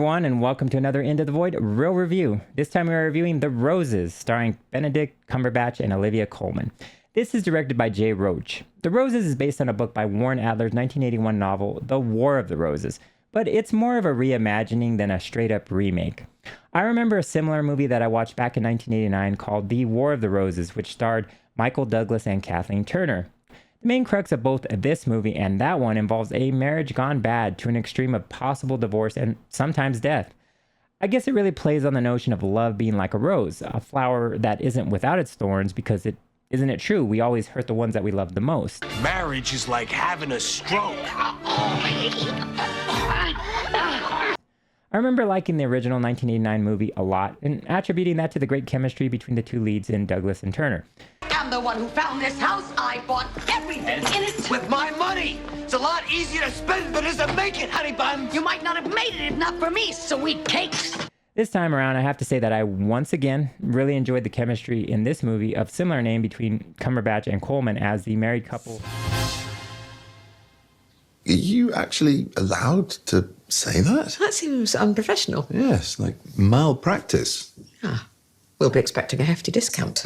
everyone, and welcome to another Into the Void Real Review. This time we are reviewing The Roses, starring Benedict Cumberbatch and Olivia Colman. This is directed by Jay Roach. The Roses is based on a book by Warren Adler's 1981 novel, The War of the Roses, but it's more of a reimagining than a straight-up remake. I remember a similar movie that I watched back in 1989 called The War of the Roses, which starred Michael Douglas and Kathleen Turner. The main crux of both this movie and that one involves a marriage gone bad to an extreme of possible divorce and sometimes death. I guess it really plays on the notion of love being like a rose, a flower that isn't without its thorns because isn't it true we always hurt the ones that we love the most? Marriage is like having a stroke. I remember liking the original 1989 movie a lot and attributing that to the great chemistry between the two leads in Douglas and Turner. I'm the one who found this house. I bought everything in it. With my money. It's a lot easier to spend than it is to make it, honey bun. You might not have made it if not for me, sweet cakes. This time around, I have to say that I once again really enjoyed the chemistry in this movie of similar name between Cumberbatch and Colman as the married couple. Are you actually allowed to say that? That seems unprofessional. Yes, like malpractice. We'll be expecting a hefty discount.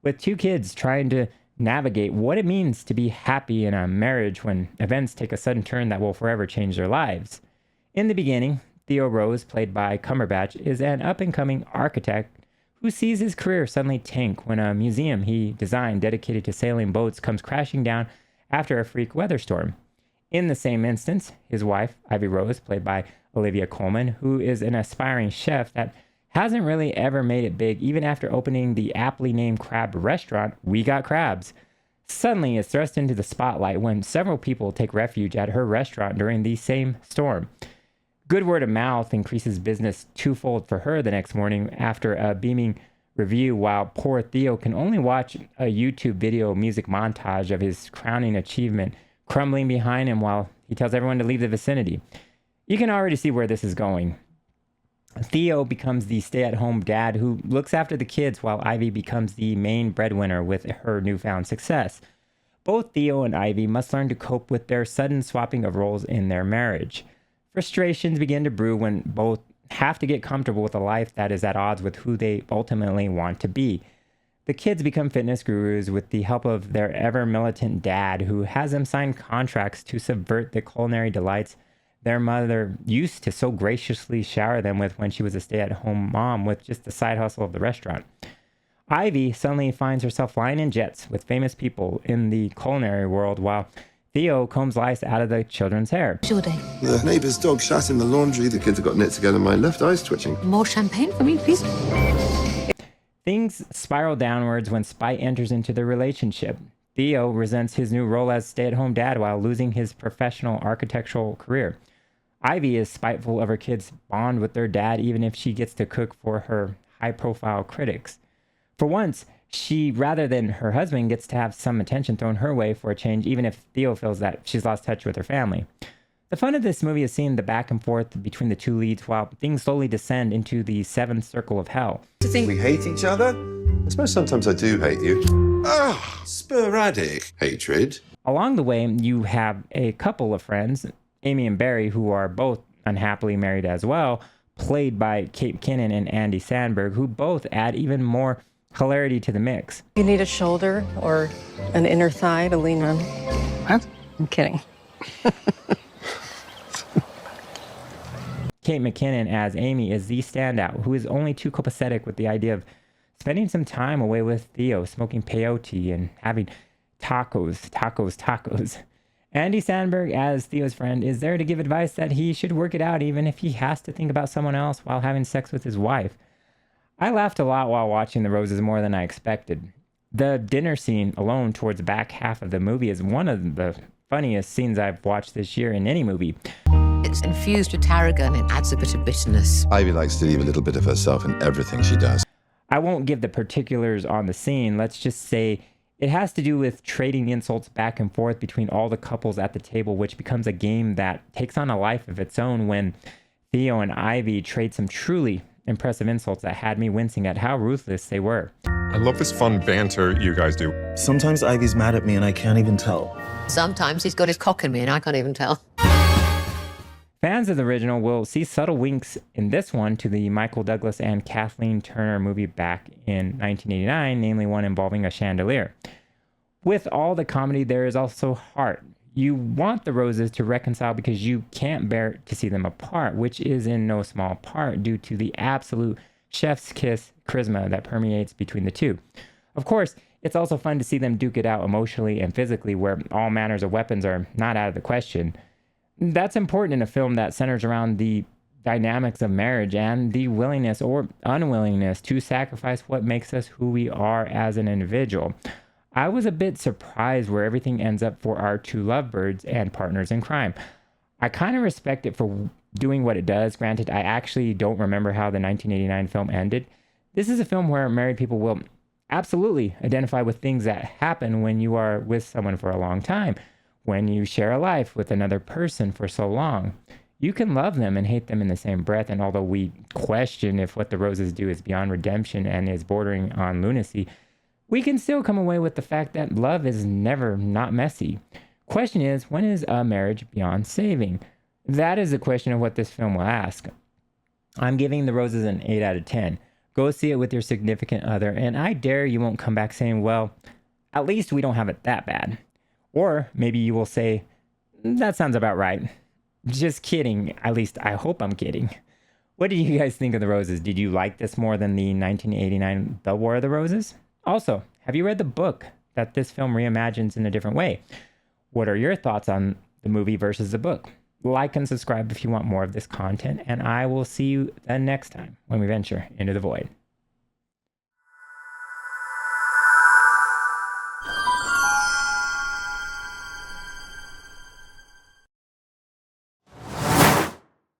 With two kids trying to navigate what it means to be happy in a marriage when events take a sudden turn that will forever change their lives. In the beginning, Theo Rose, played by Cumberbatch, is an up-and-coming architect who sees his career suddenly tank when a museum he designed dedicated to sailing boats comes crashing down after a freak weather storm. In the same instance, his wife, Ivy Rose, played by Olivia Colman, who is an aspiring chef that hasn't really ever made it big even after opening the aptly named crab restaurant, We Got Crabs, suddenly is thrust into the spotlight when several people take refuge at her restaurant during the same storm. Good word of mouth increases business twofold for her the next morning after a beaming review, while poor Theo can only watch a YouTube video music montage of his crowning achievement crumbling behind him while he tells everyone to leave the vicinity. You can already see where this is going. Theo becomes the stay-at-home dad who looks after the kids while Ivy becomes the main breadwinner with her newfound success. Both Theo and Ivy must learn to cope with their sudden swapping of roles in their marriage. Frustrations begin to brew when both have to get comfortable with a life that is at odds with who they ultimately want to be. The kids become fitness gurus with the help of their ever-militant dad who has them sign contracts to subvert the culinary delights their mother used to so graciously shower them with when she was a stay-at-home mom with just the side hustle of the restaurant. Ivy suddenly finds herself flying in jets with famous people in the culinary world while Theo combs lice out of the children's hair. Your day. The neighbour's dog shat in the laundry. The kids have got knit together. My left eye's twitching. More champagne for me, please. Things spiral downwards when Spite enters into the relationship. Theo resents his new role as stay-at-home dad while losing his professional architectural career. Ivy is spiteful of her kids' bond with their dad even if she gets to cook for her high-profile critics. For once, she, rather than her husband, gets to have some attention thrown her way for a change even if Theo feels that she's lost touch with her family. The fun of this movie is seeing the back and forth between the two leads while things slowly descend into the seventh circle of hell. We hate each other? I suppose sometimes I do hate you. Sporadic hatred. Along the way, you have a couple of friends, Amy and Barry, who are both unhappily married as well, played by Kate McKinnon and Andy Samberg, who both add even more hilarity to the mix. You need a shoulder or an inner thigh to lean on. What? I'm kidding. Kate McKinnon as Amy is the standout, who is only too copacetic with the idea of spending some time away with Theo, smoking peyote and having tacos. Andy Samberg as Theo's friend is there to give advice that he should work it out even if he has to think about someone else while having sex with his wife. I laughed a lot while watching The Roses more than I expected. The dinner scene alone towards the back half of the movie is one of the funniest scenes I've watched this year in any movie. It's infused with tarragon. It adds a bit of bitterness. Ivy likes to leave a little bit of herself in everything she does. I won't give the particulars on the scene. Let's just say it has to do with trading insults back and forth between all the couples at the table, which becomes a game that takes on a life of its own when Theo and Ivy trade some truly impressive insults that had me wincing at how ruthless they were. I love this fun banter you guys do. Sometimes Ivy's mad at me and I can't even tell. Sometimes he's got his cock in me and I can't even tell. Fans of the original will see subtle winks in this one to the Michael Douglas and Kathleen Turner movie back in 1989, namely one involving a chandelier. With all the comedy, there is also heart. You want the Roses to reconcile because you can't bear to see them apart, which is in no small part due to the absolute chef's kiss charisma that permeates between the two. Of course, it's also fun to see them duke it out emotionally and physically, where all manners of weapons are not out of the question. That's important in a film that centers around the dynamics of marriage and the willingness or unwillingness to sacrifice what makes us who we are as an individual. I was a bit surprised where everything ends up for our two lovebirds and partners in crime. I kind of respect it for doing what it does. Granted, I actually don't remember how the 1989 film ended. This is a film where married people will absolutely identify with things that happen when you are with someone for a long time, when you share a life with another person for so long. You can love them and hate them in the same breath, and although we question if what the Roses do is beyond redemption and is bordering on lunacy, we can still come away with the fact that love is never not messy. Question is, when is a marriage beyond saving? That is the question of what this film will ask. I'm giving The Roses an 8 out of 10. Go see it with your significant other, and I dare you won't come back saying, well, at least we don't have it that bad. Or maybe you will say, that sounds about right. Just kidding. At least I hope I'm kidding. What did you guys think of The Roses? Did you like this more than the 1989 The War of the Roses? Also, have you read the book that this film reimagines in a different way? What are your thoughts on the movie versus the book? Like and subscribe if you want more of this content, and I will see you the next time when we venture into the void.